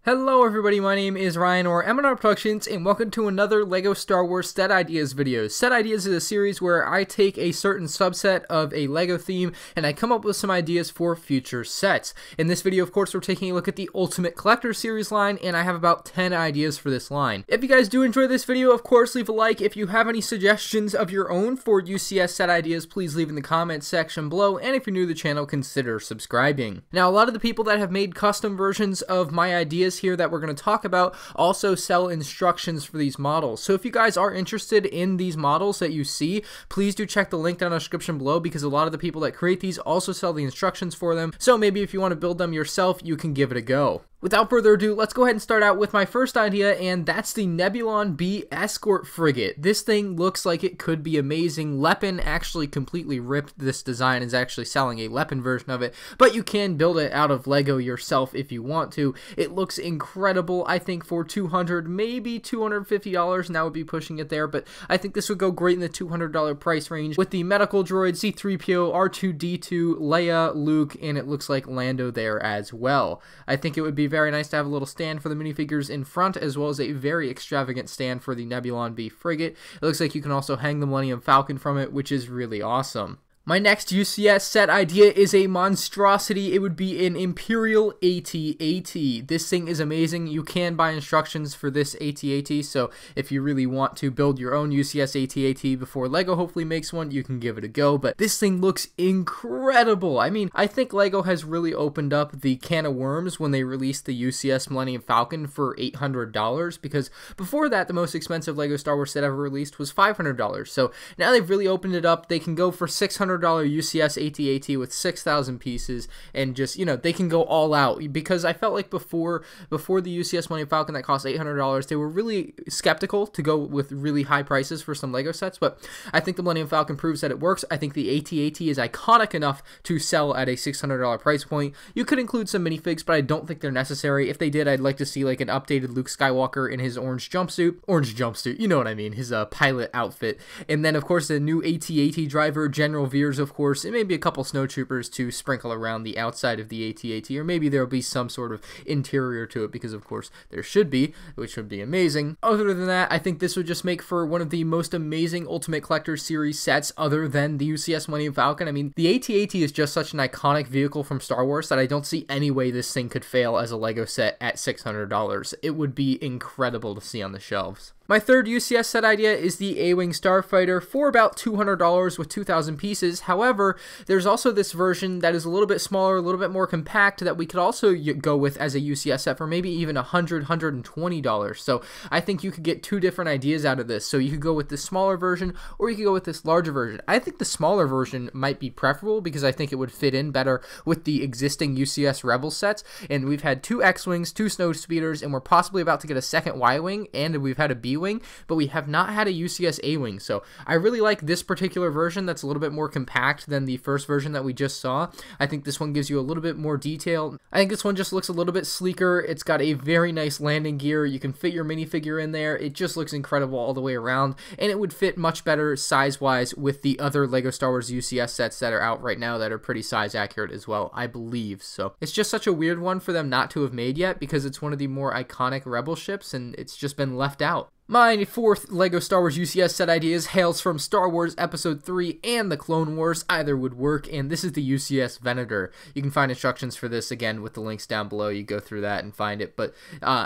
Hello everybody, my name is Ryan or MandRproductions, and welcome to another LEGO Star Wars Set Ideas video. Set Ideas is a series where I take a certain subset of a LEGO theme and I come up with some ideas for future sets. In this video, of course, we're taking a look at the Ultimate Collector Series line, and I have about 10 ideas for this line. If you guys do enjoy this video, of course, leave a like. If you have any suggestions of your own for UCS set ideas, please leave in the comments section below, and if you're new to the channel, consider subscribing. Now, a lot of the people that have made custom versions of my ideas here that we're going to talk about also sell instructions for these models. So if you guys are interested in these models that you see, please do check the link down in the description below, because a lot of the people that create these also sell the instructions for them. So maybe if you want to build them yourself, you can give it a go. Without further ado, let's go ahead and start out with my first idea, and that's the Nebulon B-Escort frigate. This thing looks like it could be amazing. Lepin actually completely ripped this design, is actually selling a Lepin version of it, but you can build it out of Lego yourself if you want to. It looks incredible. I think for $200, maybe $250, and that would be pushing it there, but I think this would go great in the $200 price range with the medical droid, C-3PO, R2-D2, Leia, Luke, and it looks like Lando there as well. I think it would be very nice to have a little stand for the minifigures in front, as well as a very extravagant stand for the Nebulon B-Frigate. It looks like you can also hang the Millennium Falcon from it, which is really awesome. My next UCS set idea is a monstrosity. It would be an Imperial AT-AT. This thing is amazing. You can buy instructions for this AT-AT, so if you really want to build your own UCS AT-AT before LEGO hopefully makes one, you can give it a go, but this thing looks incredible. I mean, I think LEGO has really opened up the can of worms when they released the UCS Millennium Falcon for $800, because before that, the most expensive LEGO Star Wars set ever released was $500, so now they've really opened it up. They can go for $600 UCS AT-AT with 6,000 pieces, and just, you know, they can go all out, because I felt like before the UCS Millennium Falcon that cost $800, they were really skeptical to go with really high prices for some LEGO sets, but I think the Millennium Falcon proves that it works. I think the AT-AT is iconic enough to sell at a $600 price point. You could include some minifigs, but I don't think they're necessary. If they did, I'd like to see like an updated Luke Skywalker in his orange jumpsuit, you know what I mean, his pilot outfit, and then of course the new AT-AT driver, General Veer, of course, and maybe a couple snowtroopers to sprinkle around the outside of the AT-AT, or maybe there'll be some sort of interior to it, because of course there should be, which would be amazing. Other than that, I think this would just make for one of the most amazing Ultimate Collector Series sets other than the UCS Millennium Falcon. I mean, the AT-AT is just such an iconic vehicle from Star Wars that I don't see any way this thing could fail as a LEGO set at $600. It would be incredible to see on the shelves. My third UCS set idea is the Winged Starfighter for about $200 with 2,000 pieces. However, there's also this version that is a little bit smaller, a little bit more compact, that we could also go with as a UCS set for maybe even $100, $120. So I think you could get two different ideas out of this. So you could go with this smaller version, or you could go with this larger version. I think the smaller version might be preferable, because I think it would fit in better with the existing UCS Rebel sets. And we've had two X-Wings, two Snow Speeders, and we're possibly about to get a second Y-Wing, and we've had a B-Wing, but we have not had a UCS A-Wing. So I really like this particular version that's a little bit more compact than the first version that we just saw. I think this one gives you a little bit more detail. I think this one just looks a little bit sleeker. It's got a very nice landing gear. You can fit your minifigure in there. It just looks incredible all the way around, and it would fit much better size-wise with the other LEGO Star Wars UCS sets that are out right now that are pretty size accurate as well, I believe. So it's just such a weird one for them not to have made yet, because it's one of the more iconic Rebel ships, and it's just been left out. My fourth LEGO Star Wars UCS set ideas hails from Star Wars Episode 3 and the Clone Wars. Either would work, and this is the Ucs Venator. You can find instructions for this, again, with the links down below. You go through that and find it, but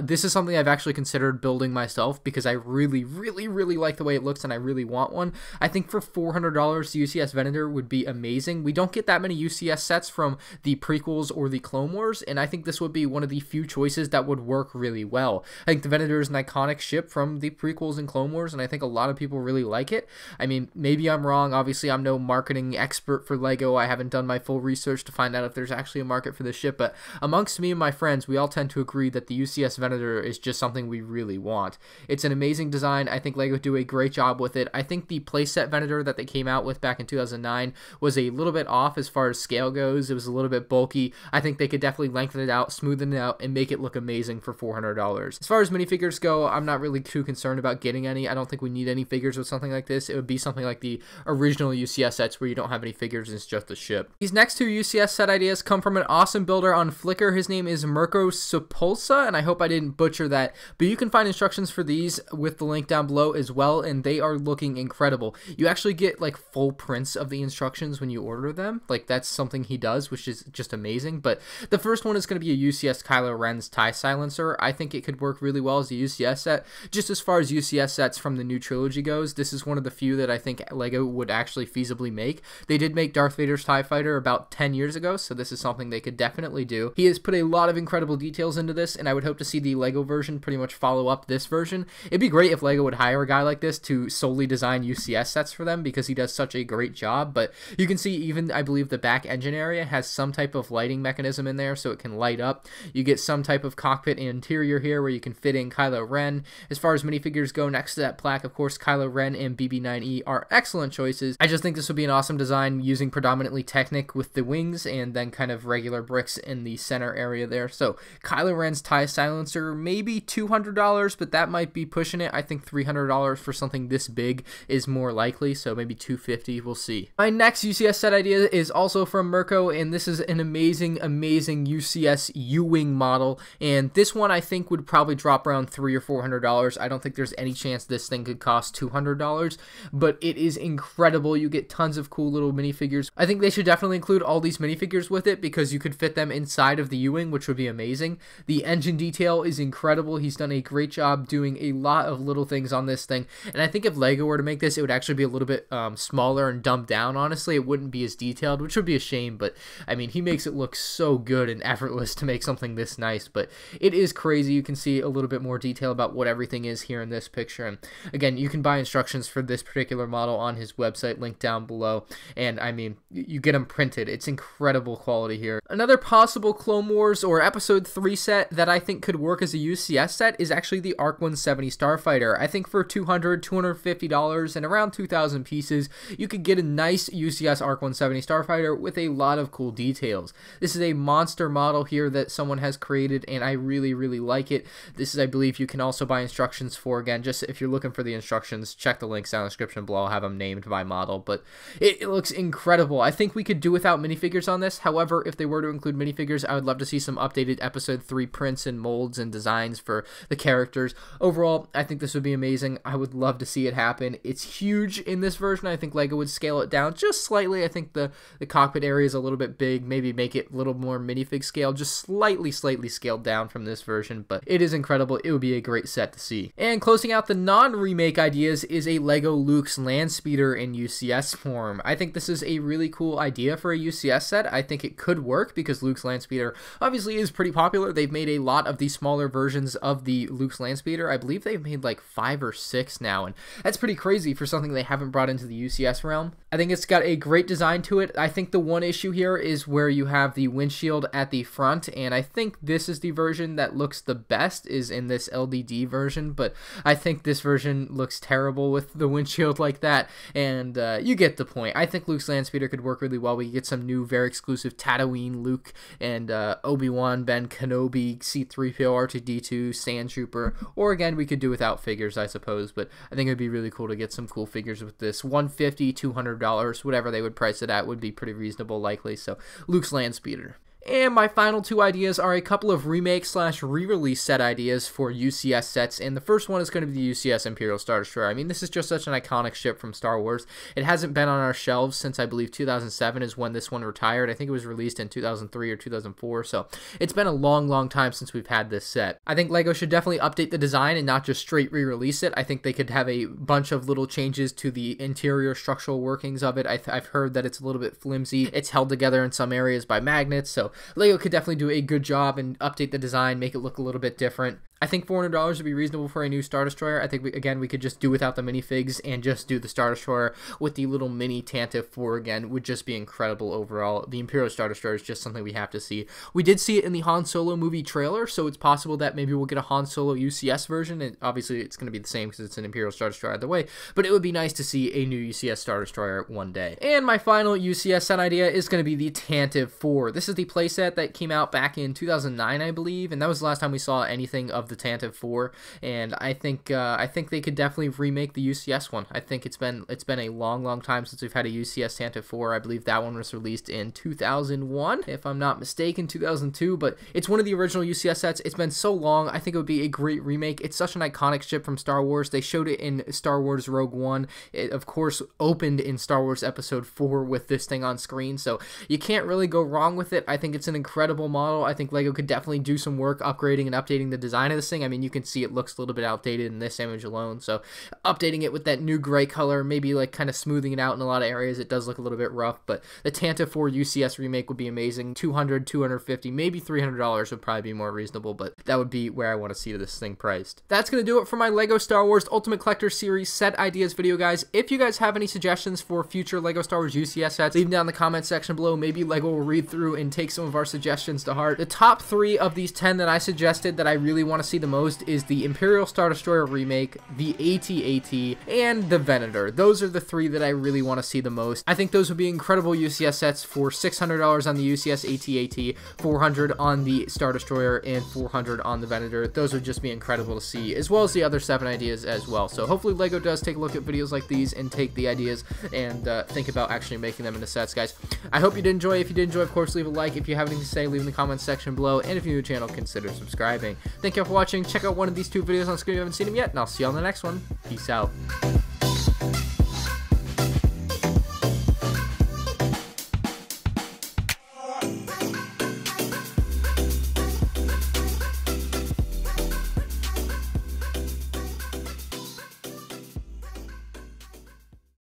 this is something I've actually considered building myself, because I really like the way it looks, and I really want one. I think for $400, the Ucs Venator would be amazing. We don't get that many UCS sets from the prequels or the Clone Wars, and I think this would be one of the few choices that would work really well. I think the Venator is an iconic ship from the prequels and Clone Wars, and I think a lot of people really like it. I mean, maybe I'm wrong. Obviously, I'm no marketing expert for LEGO. I haven't done my full research to find out if there's actually a market for this ship, but amongst me and my friends, we all tend to agree that the UCS Venator is just something we really want. It's an amazing design. I think LEGO do a great job with it. I think the playset Venator that they came out with back in 2009 was a little bit off as far as scale goes. It was a little bit bulky. I think they could definitely lengthen it out, smoothen it out, and make it look amazing for $400. As far as minifigures go, I'm not really too concerned concerned about getting any. I don't think we need any figures with something like this. It would be something like the original UCS sets where you don't have any figures and it's just a ship. These next two UCS set ideas come from an awesome builder on Flickr. His name is Mirko Sepulsa, and I hope I didn't butcher that, but you can find instructions for these with the link down below as well, and they are looking incredible. You actually get like full prints of the instructions when you order them. Like, that's something he does, which is just amazing. But the first one is going to be a UCS Kylo Ren's TIE silencer. I think it could work really well as a UCS set. Just as far as UCS sets from the new trilogy goes, this is one of the few that I think LEGO would actually feasibly make. They did make Darth Vader's TIE Fighter about 10 years ago, so this is something they could definitely do. He has put a lot of incredible details into this, and I would hope to see the LEGO version pretty much follow up this version. It'd be great if LEGO would hire a guy like this to solely design UCS sets for them, because he does such a great job. But you can see even, I believe, the back engine area has some type of lighting mechanism in there so it can light up. You get some type of cockpit interior here where you can fit in Kylo Ren. As far as minifigures go, next to that plaque, of course, Kylo Ren and BB-9E are excellent choices. I just think this would be an awesome design using predominantly Technic with the wings and then kind of regular bricks in the center area there. So Kylo Ren's TIE silencer, maybe $200, but that might be pushing it. I think $300 for something this big is more likely, so maybe $250, we'll see. My next UCS set idea is also from Mirko, and this is an amazing UCS Ewing model, and this one I think would probably drop around $300 or $400. I don't think there's any chance this thing could cost $200, but it is incredible. You get tons of cool little minifigures. I think they should definitely include all these minifigures with it because you could fit them inside of the Ewing, which would be amazing. The engine detail is incredible. He's done a great job doing a lot of little things on this thing, and I think if LEGO were to make this, it would actually be a little bit smaller and dumbed down. Honestly, it wouldn't be as detailed, which would be a shame, but I mean, he makes it look so good and effortless to make something this nice. But it is crazy. You can see a little bit more detail about what everything is here in this picture, and again, you can buy instructions for this particular model on his website, linked down below, and I mean, you get them printed. It's incredible quality here. Another possible Clone Wars or Episode 3 set that I think could work as a UCS set is actually the ARC 170 Starfighter. I think for $200, $250 and around 2,000 pieces, you could get a nice UCS ARC 170 Starfighter with a lot of cool details. This is a monster model here that someone has created, and I really like it. This is, I believe, you can also buy instructions for. Again, just if you're looking for the instructions, check the links down in the description below. I'll have them named by model, but it looks incredible. I think we could do without minifigures on this. However, if they were to include minifigures, I would love to see some updated Episode 3 prints and molds and designs for the characters. Overall, I think this would be amazing. I would love to see it happen. It's huge in this version. I think LEGO would scale it down just slightly. I think the cockpit area is a little bit big. Maybe make it a little more minifig scale, just slightly scaled down from this version, but it is incredible. It would be a great set to see. And closing out the non-remake ideas is a LEGO Luke's Landspeeder in UCS form. I think this is a really cool idea for a UCS set. I think it could work because Luke's Landspeeder obviously is pretty popular. They've made a lot of the smaller versions of the Luke's Landspeeder. I believe they've made like 5 or 6 now, and that's pretty crazy for something they haven't brought into the UCS realm. I think it's got a great design to it. I think the one issue here is where you have the windshield at the front, and I think this is the version that looks the best is in this LDD version, but I think this version looks terrible with the windshield like that, and you get the point. I think Luke's Landspeeder could work really well. We get some new, very exclusive Tatooine Luke and Obi-Wan, Ben Kenobi, C-3PO, R2-D2, Sand Trooper, or again, we could do without figures, I suppose, but I think it'd be really cool to get some cool figures with this. $150, $200, whatever they would price it at would be pretty reasonable likely, so Luke's Landspeeder. And my final two ideas are a couple of remake/re-release set ideas for UCS sets, and the first one is going to be the UCS Imperial Star Destroyer. I mean, this is just such an iconic ship from Star Wars. It hasn't been on our shelves since, I believe, 2007 is when this one retired. I think it was released in 2003 or 2004, so it's been a long time since we've had this set. I think LEGO should definitely update the design and not just straight re-release it. I think they could have a bunch of little changes to the interior structural workings of it. I've heard that it's a little bit flimsy. It's held together in some areas by magnets, so LEGO could definitely do a good job and update the design, make it look a little bit different. I think $400 would be reasonable for a new Star Destroyer. I think, we could just do without the minifigs and just do the Star Destroyer with the little mini Tantive 4 again. Would just be incredible overall. The Imperial Star Destroyer is just something we have to see. We did see it in the Han Solo movie trailer, so it's possible that maybe we'll get a Han Solo UCS version, and obviously it's going to be the same because it's an Imperial Star Destroyer either way, but it would be nice to see a new UCS Star Destroyer one day. And my final UCS set idea is going to be the Tantive 4. This is the playset that came out back in 2009, I believe, and that was the last time we saw anything of of the Tantive 4, and I think they could definitely remake the UCS one. I think it's been a long time since we've had a UCS Tantive 4. I believe that one was released in 2001, if I'm not mistaken, 2002, but it's one of the original UCS sets. It's been so long. I think it would be a great remake. It's such an iconic ship from Star Wars. They showed it in Star Wars Rogue One. It, of course, opened in Star Wars Episode 4 with this thing on screen, so you can't really go wrong with it. I think it's an incredible model. I think LEGO could definitely do some work upgrading and updating the design of this thing. I mean, you can see it looks a little bit outdated in this image alone, so updating it with that new gray color, maybe like kind of smoothing it out in a lot of areas. It does look a little bit rough, but the Tantive 4 UCS remake would be amazing. $200, $250, maybe $300 would probably be more reasonable, but that would be where I want to see this thing priced. That's going to do it for my LEGO Star Wars Ultimate Collector Series set ideas video, guys. If you guys have any suggestions for future LEGO Star Wars UCS sets, leave them down in the comment section below. Maybe LEGO will read through and take some of our suggestions to heart. The top 3 of these 10 that I suggested that I really want to see the most is the Imperial Star Destroyer remake, the AT-AT, and the Venator. Those are the 3 that I really want to see the most. I think those would be incredible UCS sets for $600 on the UCS AT-AT, $400 on the Star Destroyer, and $400 on the Venator. Those would just be incredible to see, as well as the other 7 ideas as well. So hopefully LEGO does take a look at videos like these and take the ideas and think about actually making them into sets, guys. I hope you did enjoy. If you did enjoy, of course, leave a like. If you have anything to say, leave in the comments section below. And if you're new to the channel, consider subscribing. Thank you all for watching. Check out one of these 2 videos on screen if you haven't seen them yet, and I'll see you on the next one. Peace out.